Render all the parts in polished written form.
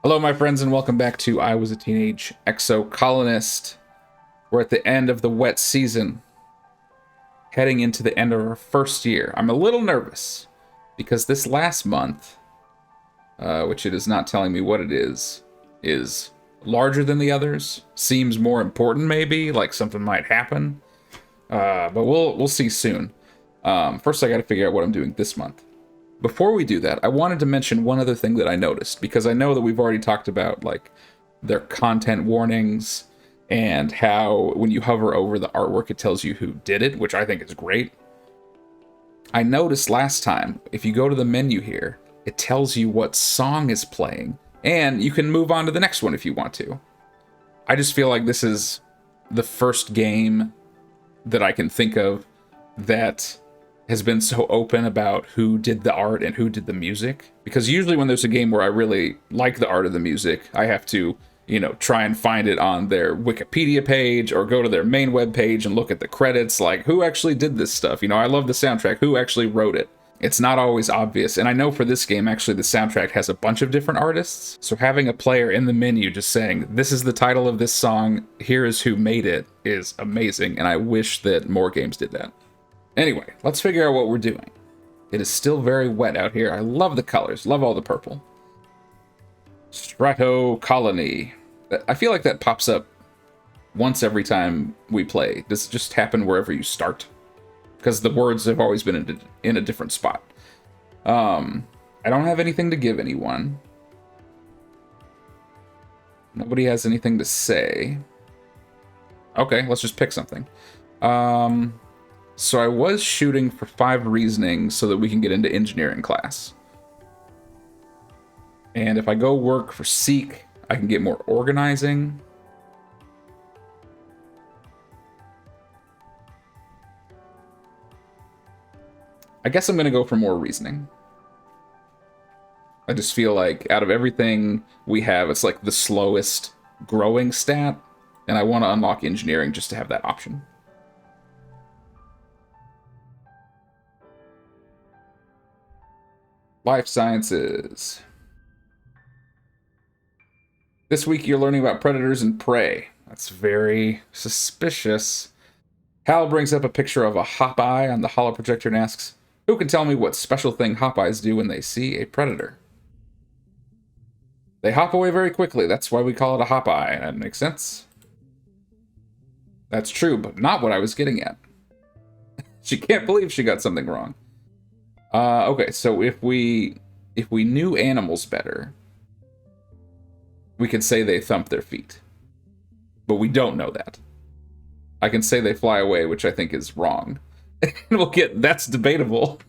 Hello, my friends, and welcome back to I Was a Teenage Exocolonist. We're at the end of the wet season, heading into the end of our first year. I'm a little nervous because this last month, which it is not telling me what it is larger than the others. Seems more important, maybe, like something might happen. But we'll see soon. First, I got to figure out what I'm doing this month. Before we do that, I wanted to mention one other thing that I noticed, because I know that we've already talked about like their content warnings and how when you hover over the artwork, it tells you who did it, which I think is great. I noticed last time, if you go to the menu here, it tells you what song is playing, and you can move on to the next one if you want to. I just feel like this is the first game that I can think of that has been so open about who did the art and who did the music. Because usually when there's a game where I really like the art of the music, I have to, try and find it on their Wikipedia page or go to their main web page and look at the credits, like who actually did this stuff. I love the soundtrack, who actually wrote it. It's not always obvious, and I know for this game, actually, the soundtrack has a bunch of different artists, so having a player in the menu just saying, this is the title of this song, here is who made it, is amazing, and I wish that more games did that. Anyway, let's figure out what we're doing. It is still very wet out here. I love the colors. Love all the purple. Strato Colony. I feel like that pops up once every time we play. Does it just happen wherever you start? Because the words have always been in a different spot. I don't have anything to give anyone. Nobody has anything to say. Okay, let's just pick something. So I was shooting for 5 reasoning so that we can get into engineering class. And if I go work for Seek, I can get more organizing. I guess I'm going to go for more reasoning. I just feel like out of everything we have, it's like the slowest growing stat. And I want to unlock engineering just to have that option. Life sciences. This week you're learning about predators and prey. That's very suspicious. Hal brings up a picture of a hop-eye on the holo projector and asks, who can tell me what special thing hop-eyes do when they see a predator? They hop away very quickly. That's why we call it a hop-eye. That makes sense. That's true, but not what I was getting at. She can't believe she got something wrong. Okay, so if we knew animals better, we could say they thump their feet. But we don't know that. I can say they fly away, which I think is wrong. And we'll get, that's debatable.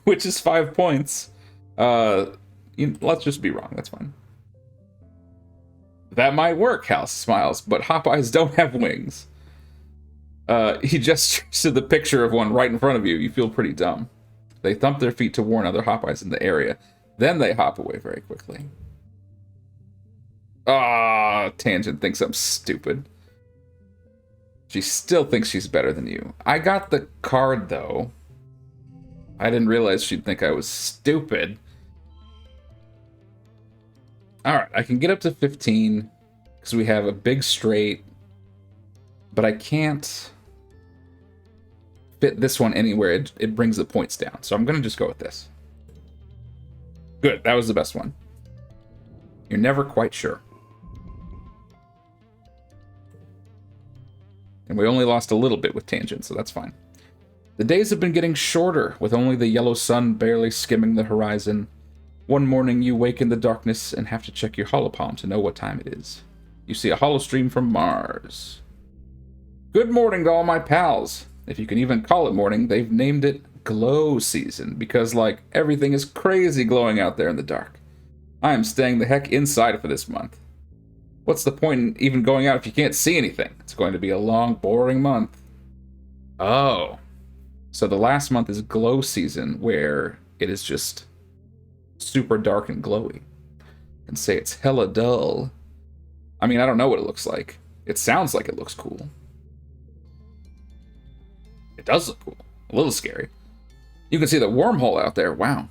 Which is 5 points. Let's just be wrong, that's fine. That might work, Hal smiles, but hop-eyes don't have wings. He gestures to the picture of one right in front of you. You feel pretty dumb. They thump their feet to warn other hop-eyes in the area. Then they hop away very quickly. Tangent thinks I'm stupid. She still thinks she's better than you. I got the card, though. I didn't realize she'd think I was stupid. Alright, I can get up to 15, because we have a big straight. But I can't fit this one anywhere. It brings the points down. So I'm going to just go with this. Good, that was the best one. You're never quite sure. And we only lost a little bit with tangent, so that's fine. The days have been getting shorter, with only the yellow sun barely skimming the horizon. One morning you wake in the darkness and have to check your holopalm to know what time it is. You see a holostream from Mars. Good morning to all my pals. If you can even call it morning, they've named it Glow Season, because, like, everything is crazy glowing out there in the dark. I am staying the heck inside for this month. What's the point in even going out if you can't see anything? It's going to be a long, boring month. Oh. So the last month is Glow Season, where it is just super dark and glowy. And say it's hella dull. I mean, I don't know what it looks like. It sounds like it looks cool. It does look cool. A little scary. You can see the wormhole out there. Wow.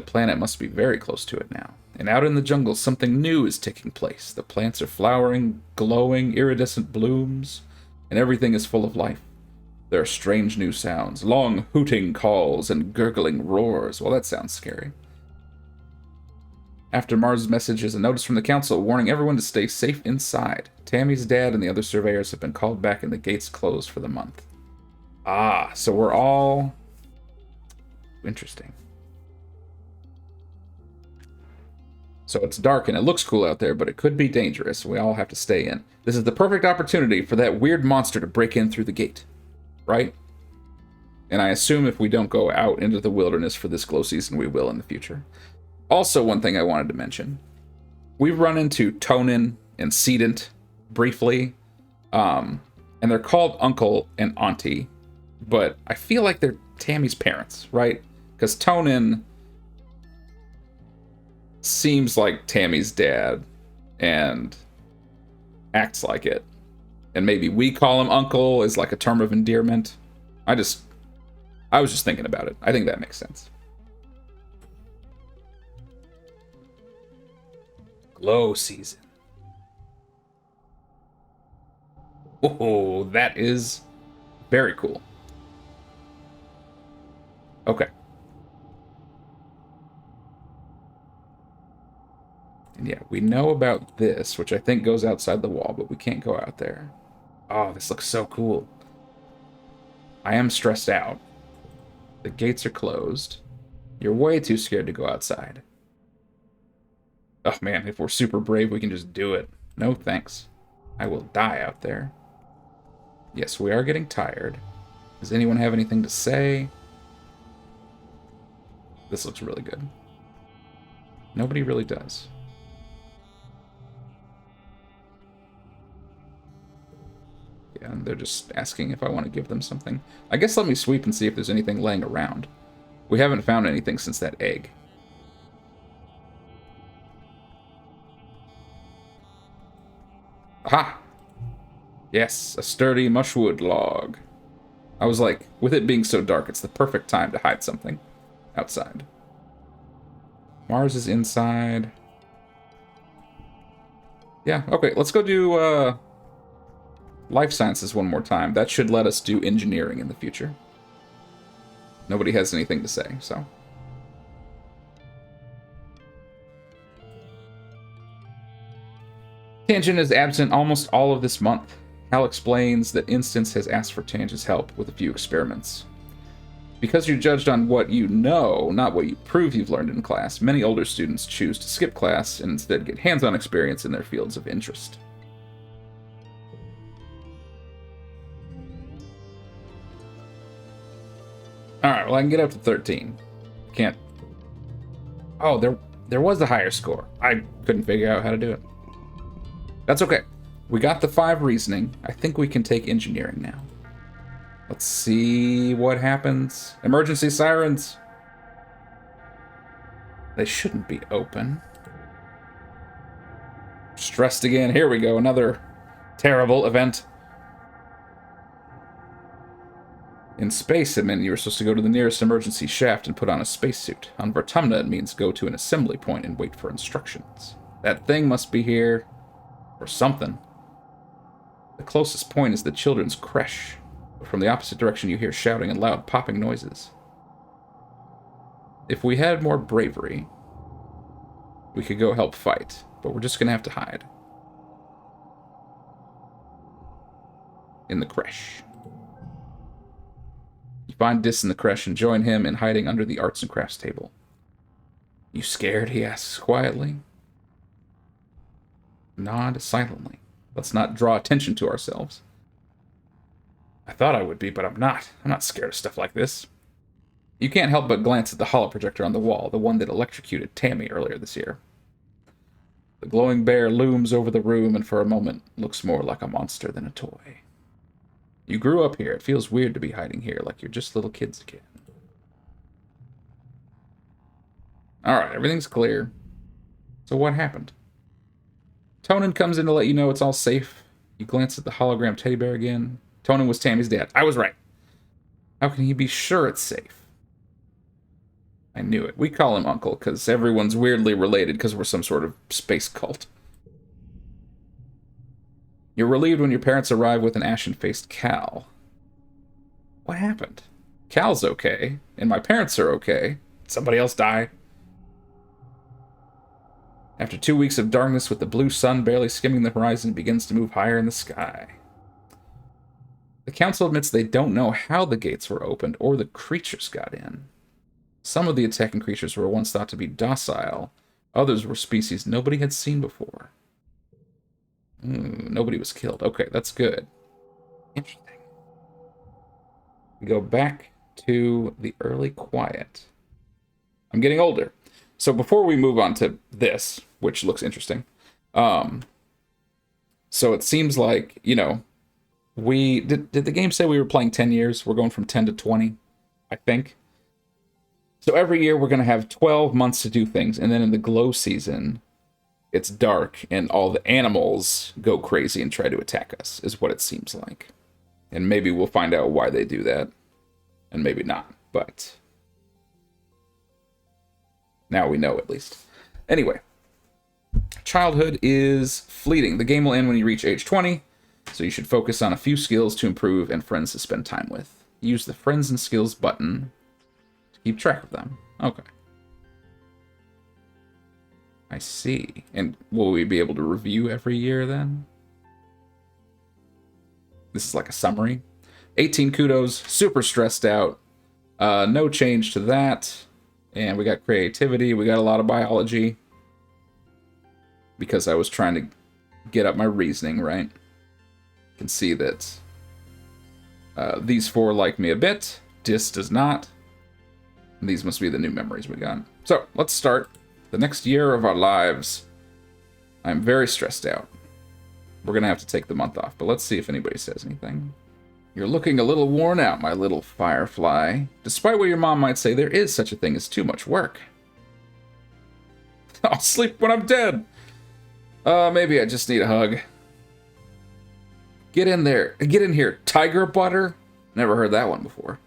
planet must be very close to it now. And out in the jungle, something new is taking place. The plants are flowering, glowing, iridescent blooms, and everything is full of life. There are strange new sounds, long hooting calls and gurgling roars. Well, that sounds scary. After Mars' message is a notice from the council warning everyone to stay safe inside. Tammy's dad and the other surveyors have been called back and the gates closed for the month. Ah, so we're all... Interesting. So it's dark and it looks cool out there, but it could be dangerous. We all have to stay in. This is the perfect opportunity for that weird monster to break in through the gate. Right? And I assume if we don't go out into the wilderness for this glow season, we will in the future. Also, one thing I wanted to mention. We've run into Tonin and Sedent briefly. And they're called Uncle and Auntie. But I feel like they're Tammy's parents, right? Because Tonin seems like Tammy's dad and acts like it. And maybe we call him Uncle as like a term of endearment. I was just thinking about it. I think that makes sense. Glow season. Oh, that is very cool. Okay. And yeah, we know about this, which I think goes outside the wall, but we can't go out there. Oh, this looks so cool. I am stressed out. The gates are closed. You're way too scared to go outside. Oh man, if we're super brave, we can just do it. No thanks. I will die out there. Yes, we are getting tired. Does anyone have anything to say? This looks really good. Nobody really does. Yeah, and they're just asking if I want to give them something. I guess let me sweep and see if there's anything laying around. We haven't found anything since that egg. Aha! Yes, a sturdy mushwood log. I was like, with it being so dark, it's the perfect time to hide something outside. Mars is inside. Yeah, okay, let's go do life sciences one more time. That should let us do engineering in the future. Nobody has anything to say, so. Tangent is absent almost all of this month. Hal explains that Instance has asked for Tangent's help with a few experiments. Because you're judged on what you know, not what you prove you've learned in class, many older students choose to skip class and instead get hands-on experience in their fields of interest. Alright, well I can get up to 13. Can't... Oh, there was a higher score. I couldn't figure out how to do it. That's okay. We got the 5 reasoning. I think we can take engineering now. Let's see what happens. Emergency sirens. They shouldn't be open. Stressed again. Here we go. Another terrible event. In space, it meant you were supposed to go to the nearest emergency shaft and put on a spacesuit. On Vertumna, it means go to an assembly point and wait for instructions. That thing must be here. Or something. The closest point is the children's creche. But from the opposite direction you hear shouting and loud popping noises. If we had more bravery, we could go help fight, but we're just gonna have to hide. In the creche. You find Dis in the creche and join him in hiding under the arts and crafts table. You scared? He asks quietly. Nod silently. Let's not draw attention to ourselves. I thought I would be, but I'm not. I'm not scared of stuff like this. You can't help but glance at the holoprojector on the wall, the one that electrocuted Tammy earlier this year. The glowing bear looms over the room and for a moment looks more like a monster than a toy. You grew up here. It feels weird to be hiding here, like you're just little kids again. Alright, everything's clear. So what happened? Tonin comes in to let you know it's all safe. You glance at the hologram teddy bear again. Tonin was Tammy's dad. I was right. How can he be sure it's safe? I knew it. We call him Uncle because everyone's weirdly related because we're some sort of space cult. You're relieved when your parents arrive with an ashen-faced Cal. What happened? Cal's okay, and my parents are okay. Somebody else died. After 2 weeks of darkness with the blue sun barely skimming the horizon, it begins to move higher in the sky. The council admits they don't know how the gates were opened or the creatures got in. Some of the attacking creatures were once thought to be docile. Others were species nobody had seen before. Nobody was killed. Okay, that's good. Interesting. We go back to the early quiet. I'm getting older. So before we move on to this, which looks interesting, so it seems like, you know, did the game say we were playing 10 years? We're going from 10 to 20, I think. So every year we're going to have 12 months to do things, and then in the glow season, it's dark, and all the animals go crazy and try to attack us, is what it seems like. And maybe we'll find out why they do that, and maybe not, but now we know at least. Anyway, childhood is fleeting. The game will end when you reach age 20, so you should focus on a few skills to improve and friends to spend time with. Use the Friends and Skills button to keep track of them. Okay. I see. And will we be able to review every year then? This is like a summary. 18 kudos, super stressed out. No change to that. And we got creativity, we got a lot of biology. Because I was trying to get up my reasoning, right? You can see that these four like me a bit. Dis does not. And these must be the new memories we got. So, let's start the next year of our lives. I'm very stressed out. We're going to have to take the month off, but let's see if anybody says anything. You're looking a little worn out, my little firefly. Despite what your mom might say, there is such a thing as too much work. I'll sleep when I'm dead. Maybe I just need a hug. Get in there. Get in here. Tiger butter? Never heard that one before.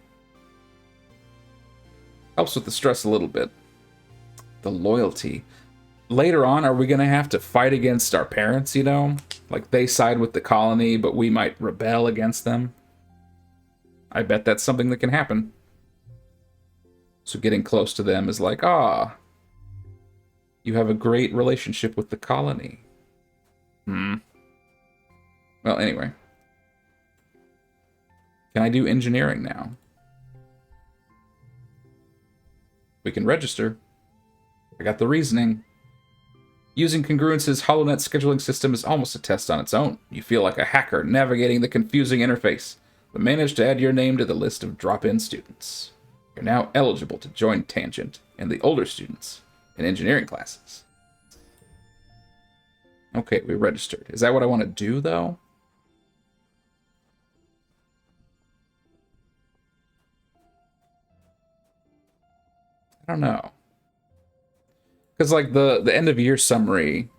Helps with the stress a little bit. The loyalty. Later on, are we going to have to fight against our parents, you know? Like, they side with the colony, but we might rebel against them. I bet that's something that can happen. So getting close to them is like, you have a great relationship with the colony. Well, anyway. Can I do engineering now? We can register. I got the reasoning. Using Congruence's HoloNet scheduling system is almost a test on its own. You feel like a hacker navigating the confusing interface, but managed to add your name to the list of drop-in students. You're now eligible to join Tangent and the older students in engineering classes. Okay, we registered. Is that what I want to do, though? I don't know. Because, like, the end-of-year summary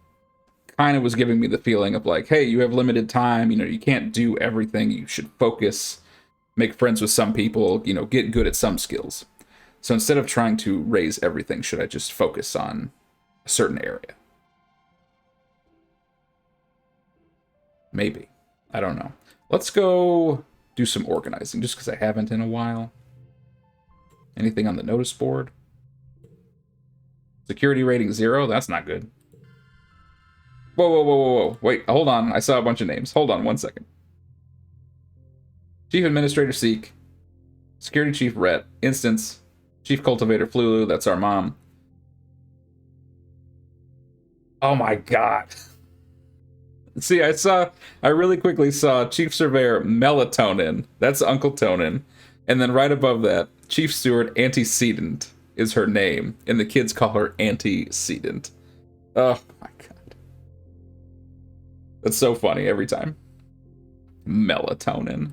kind of was giving me the feeling of, like, hey, you have limited time, you know, you can't do everything, you should focus, make friends with some people, you know, get good at some skills. So instead of trying to raise everything, should I just focus on a certain area? Maybe. I don't know. Let's go do some organizing, just because I haven't in a while. Anything on the notice board? Security rating 0? That's not good. Whoa, whoa, whoa, whoa, whoa. Wait, hold on. I saw a bunch of names. Hold on 1 second. Chief Administrator Seek. Security Chief Rhett. Instance. Chief Cultivator Flulu. That's our mom. Oh my god. See, I really quickly saw Chief Surveyor Melatonin. That's Uncle Tonin. And then right above that, Chief Steward Antecedent is her name, and the kids call her Antecedent. Oh my god. That's so funny every time. Melatonin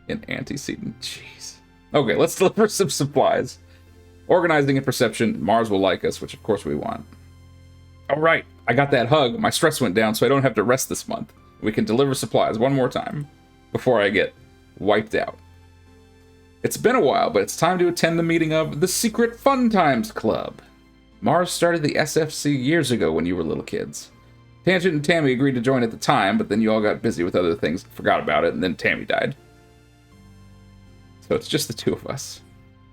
and Antecedent. Jeez. Okay, let's deliver some supplies. Organizing and perception. Mars will like us, which of course we want. Alright, I got that hug. My stress went down, so I don't have to rest this month. We can deliver supplies one more time before I get wiped out. It's been a while, but it's time to attend the meeting of the Secret Fun Times Club. Mars started the SFC years ago when you were little kids. Tangent and Tammy agreed to join at the time, but then you all got busy with other things, forgot about it, and then Tammy died. So it's just the two of us.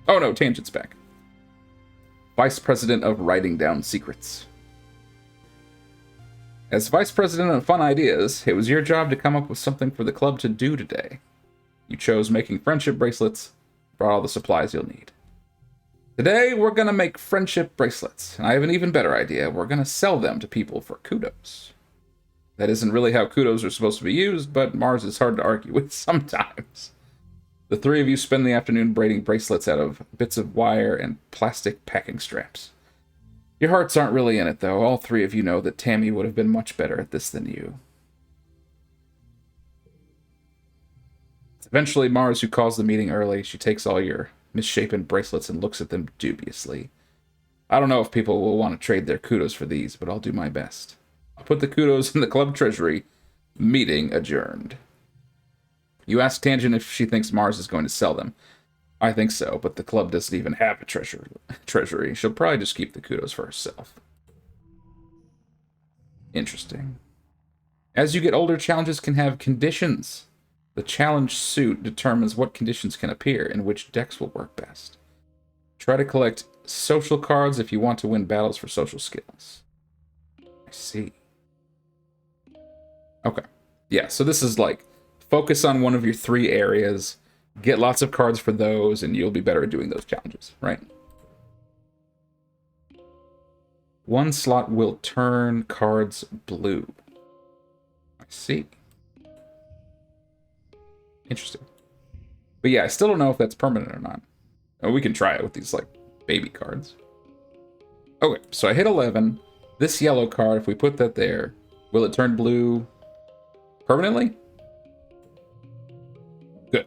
Oh no, Tangent's back. Vice President of Writing Down Secrets. As Vice President of Fun Ideas, it was your job to come up with something for the club to do today. You chose making friendship bracelets, brought all the supplies you'll need. Today, we're going to make friendship bracelets, and I have an even better idea. We're going to sell them to people for kudos. That isn't really how kudos are supposed to be used, but Mars is hard to argue with sometimes. The three of you spend the afternoon braiding bracelets out of bits of wire and plastic packing straps. Your hearts aren't really in it, though. All three of you know that Tammy would have been much better at this than you. It's eventually Mars who calls the meeting early. She takes all your misshapen bracelets and looks at them dubiously. I don't know if people will want to trade their kudos for these, but I'll do my best. I'll put the kudos in the club treasury. Meeting adjourned. You ask Tangent if she thinks Mars is going to sell them. I think so, but the club doesn't even have a treasury. She'll probably just keep the kudos for herself. Interesting. As you get older, challenges can have conditions. The challenge suit determines what conditions can appear and which decks will work best. Try to collect social cards if you want to win battles for social skills. I see. Okay. Yeah, so this is like, focus on one of your three areas, get lots of cards for those, and you'll be better at doing those challenges, right? One slot will turn cards blue. I see. Interesting. But yeah, I still don't know if that's permanent or not. Oh, we can try it with these, like, baby cards. Okay, so I hit 11. This yellow card, if we put that there, will it turn blue permanently? Good.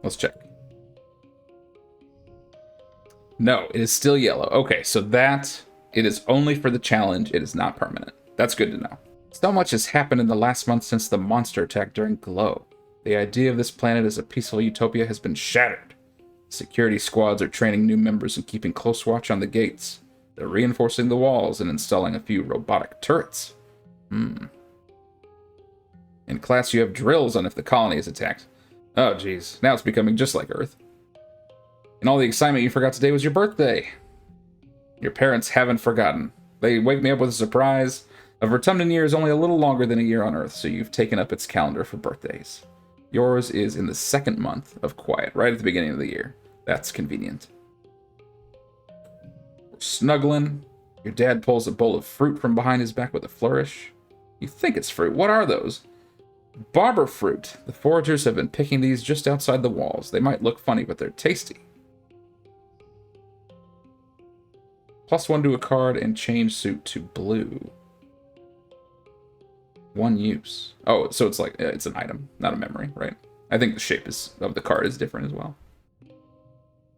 Let's check. No, it is still yellow. Okay, so that, it is only for the challenge. It is not permanent. That's good to know. So much has happened in the last month since the monster attack during Glow. The idea of this planet as a peaceful utopia has been shattered. Security squads are training new members and keeping close watch on the gates. They're reinforcing the walls and installing a few robotic turrets. In class, you have drills on if the colony is attacked. Oh, geez. Now it's becoming just like Earth. And all the excitement you forgot today was your birthday. Your parents haven't forgotten. They wake me up with a surprise. A Vertumnan year is only a little longer than a year on Earth, so you've taken up its calendar for birthdays. Yours is in the second month of quiet, right at the beginning of the year. That's convenient. We're snuggling. Your dad pulls a bowl of fruit from behind his back with a flourish. You think it's fruit. What are those? Barber fruit. The foragers have been picking these just outside the walls. They might look funny, but they're tasty. +1 to a card and change suit to blue. One use. Oh, so it's like, it's an item, not a memory, right? I think the shape of the card is different as well.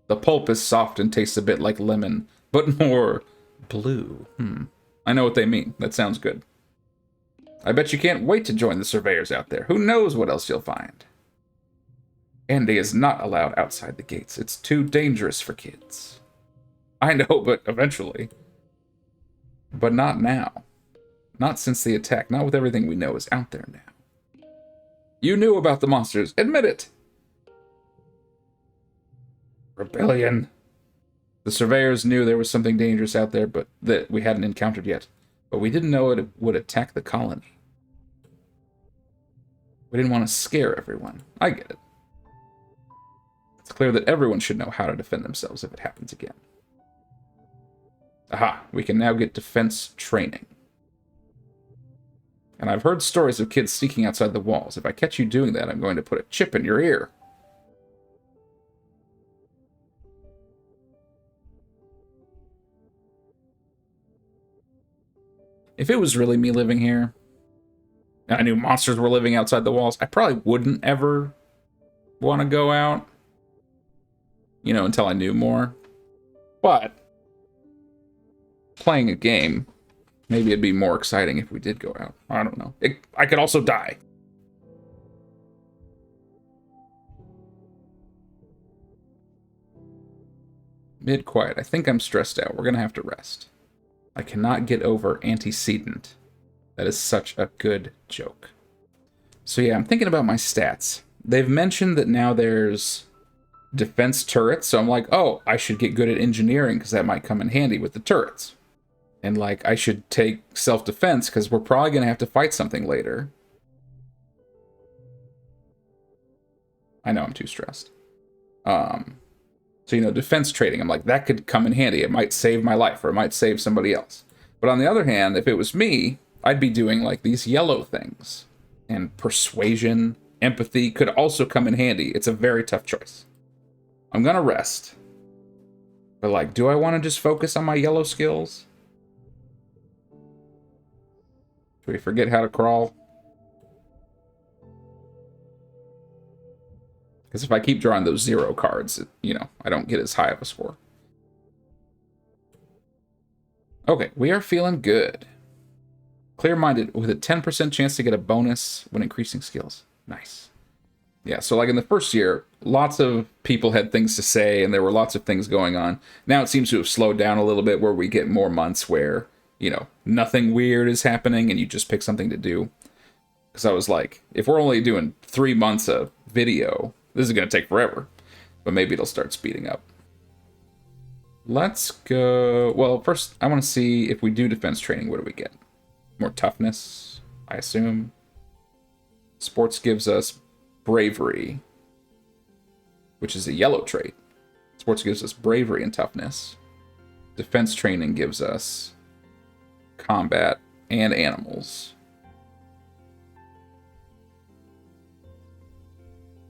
The pulp is soft and tastes a bit like lemon, but more blue. I know what they mean. That sounds good. I bet you can't wait to join the surveyors out there. Who knows what else you'll find? Andy is not allowed outside the gates. It's too dangerous for kids. I know, but eventually. But not now. Not since the attack. Not with everything we know is out there now. You knew about the monsters. Admit it. Rebellion. The surveyors knew there was something dangerous out there, but that we hadn't encountered yet. But we didn't know it would attack the colony. We didn't want to scare everyone. I get it. It's clear that everyone should know how to defend themselves if it happens again. Aha, we can now get defense training. And I've heard stories of kids sneaking outside the walls. If I catch you doing that, I'm going to put a chip in your ear. If it was really me living here, and I knew monsters were living outside the walls, I probably wouldn't ever want to go out. You know, until I knew more. But playing a game, Maybe it'd be more exciting if we did go out. I don't know. I could also die. Mid-quiet. I think I'm stressed out. We're going to have to rest. I cannot get over antecedent. That is such a good joke. So yeah, I'm thinking about my stats. They've mentioned that now there's defense turrets, so I'm like, oh, I should get good at engineering because that might come in handy with the turrets. And like, I should take self-defense because we're probably going to have to fight something later. I know I'm too stressed. So, you know, defense trading, I'm like, that could come in handy. It might save my life, or it might save somebody else. But on the other hand, if it was me, I'd be doing like these yellow things. And persuasion, empathy could also come in handy. It's a very tough choice. I'm gonna rest. But like, do I want to just focus on my yellow skills? Do we forget how to crawl? Because if I keep drawing those 0 cards, you know, I don't get as high of a score. Okay, we are feeling good. Clear-minded with a 10% chance to get a bonus when increasing skills. Nice. Yeah, so like in the first year, lots of people had things to say, and there were lots of things going on. Now it seems to have slowed down a little bit, where we get more months where, you know, nothing weird is happening, and you just pick something to do. Because I was like, if we're only doing 3 months of video, this is going to take forever. But maybe it'll start speeding up. Let's go... Well, first, I want to see if we do defense training, what do we get? More toughness, I assume. Sports gives us bravery, which is a yellow trait. Sports gives us bravery and toughness. Defense training gives us combat and animals.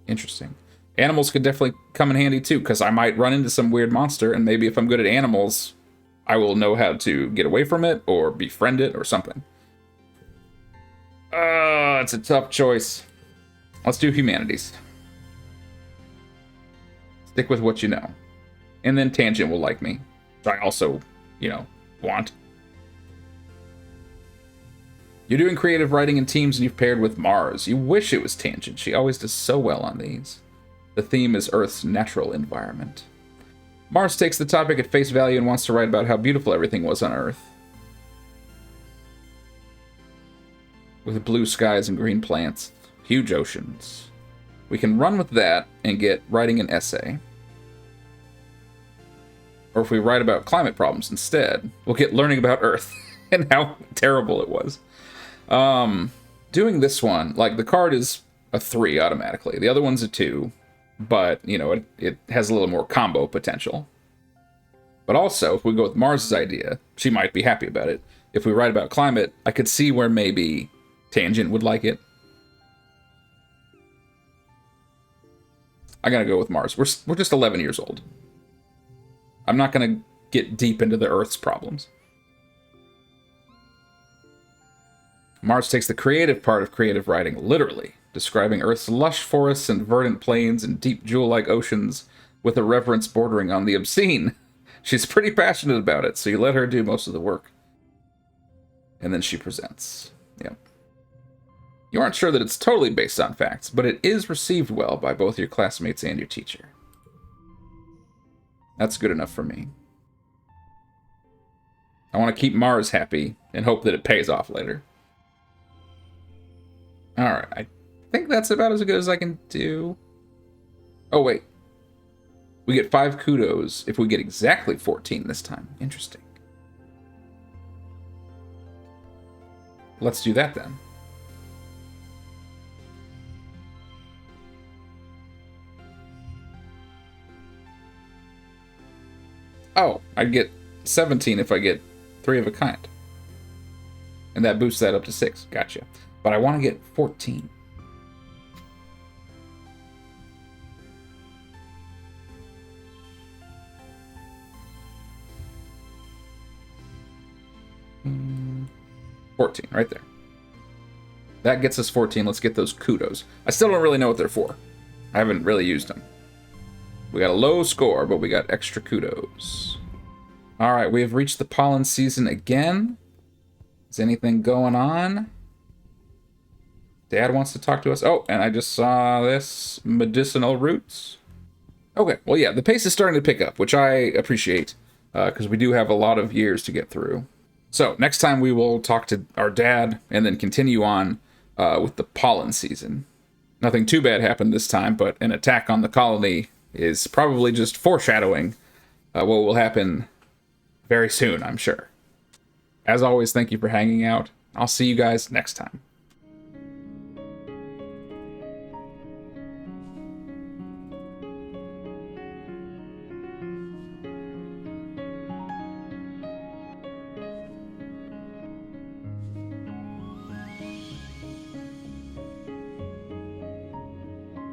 Interesting. Animals could definitely come in handy too, because I might run into some weird monster, and maybe if I'm good at animals, I will know how to get away from it or befriend it or something. It's a tough choice. Let's do humanities. Stick with what you know. And then Tangent will like me. I also, you know, want. You're doing creative writing in teams and you've paired with Mars. You wish it was Tangent. She always does so well on these. The theme is Earth's natural environment. Mars takes the topic at face value and wants to write about how beautiful everything was on Earth. With blue skies and green plants, huge oceans. We can run with that and get writing an essay. Or if we write about climate problems instead, we'll get learning about Earth and how terrible it was. Doing this one, like the card is a 3 automatically. The other one's a 2, but, you know, it has a little more combo potential. But also, if we go with Mars's idea, she might be happy about it. If we write about climate, I could see where maybe Tangent would like it. I gotta go with Mars. We're just 11 years old. I'm not gonna get deep into the Earth's problems. Mars takes the creative part of creative writing literally, describing Earth's lush forests and verdant plains and deep jewel-like oceans with a reverence bordering on the obscene. She's pretty passionate about it, so you let her do most of the work. And then she presents. Yep. You aren't sure that it's totally based on facts, but it is received well by both your classmates and your teacher. That's good enough for me. I want to keep Mars happy and hope that it pays off later. Alright, I think that's about as good as I can do. Oh, wait. We get 5 kudos if we get exactly 14 this time. Interesting. Let's do that then. Oh, I'd get 17 if I get 3 of a kind. And that boosts that up to 6. Gotcha. But I want to get 14. Mm, 14, right there. That gets us 14. Let's get those kudos. I still don't really know what they're for. I haven't really used them. We got a low score, but we got extra kudos. Alright, we have reached the pollen season again. Is anything going on? Dad wants to talk to us. Oh, and I just saw this. Medicinal roots. Okay, well, yeah, the pace is starting to pick up, which I appreciate, because we do have a lot of years to get through. So, next time we will talk to our dad, and then continue on with the pollen season. Nothing too bad happened this time, but an attack on the colony is probably just foreshadowing what will happen very soon, I'm sure. As always, thank you for hanging out. I'll see you guys next time.